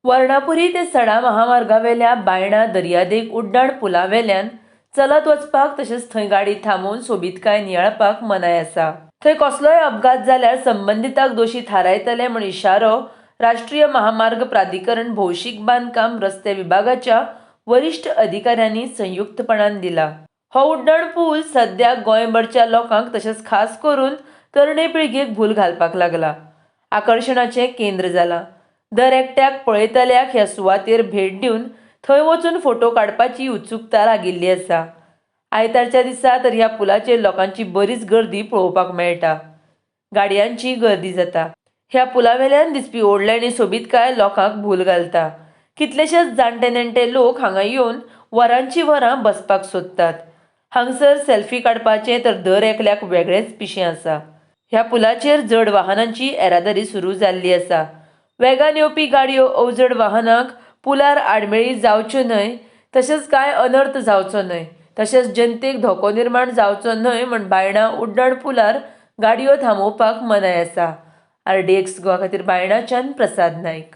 वर्णापुरी ते सडा महामार्गावेल्या बायणा दर्यादेग उड्डाण पुलावेल्यान चलत वचपाक तशेंच थंय गाडी थांबोवन सोबीतकाय नियाळपाक मनाय आसा। थंय कसलोय अपघात जाल्यार संबंधिताक दोशी थारायतले म्हूण इशारो राष्ट्रीय महामार्ग प्राधिकरण भौशीक बांदकाम रस्ते विभागाच्या वरिष्ठ अधिकाऱ्यांनी संयुक्तपणान दिला। हो उड्डाण पूल सद्याक गोंयभरच्या लोकांक तशेंच खास करून तरणे पिळगेक भूल घालपाक लागला, आकर्शणाचें केंद्र जाला। दर एकट्याक पळयतल्याक ह्या सुवातेर भेट दिवन थंय वचून फोटो काडपाची उत्सुकता लागिल्ली आसा। आयतारच्या दिसा तर ह्या पुलाचेर लोकांची बरीच गर्दी पळोवपाक मेळटा। गाडयांची गर्दी जाता। ह्या पुलावेल्यान दिसपी ओडल्यानी सोबीतकाय लोकांक भूल घालता। कितलेशेच जाणटे नेणटे लोक हांगा येवन वरांची वरां बसपाक सोदतात। हांगसर सेल्फी काडपाचें तर दर एकल्याक वेगळेंच पिशें आसा। ह्या पुलाचेर जड वाहनांची येरादारी सुरू जाल्ली आसा। वेगान येवपी गाडयो अवजड वाहनांक पुलार आडमेळी जावच्यो न्हय, तशेंच कांय अनर्थ जावचो न्हय, तशेंच जनतेक धोको निर्माण जावचो न्हय म्हण बायणा उड्डाण पुलार गाडयो थांबोवपाक मनाय आसा। RDX गोवा खातीर बायणाच्यान प्रसाद नायक।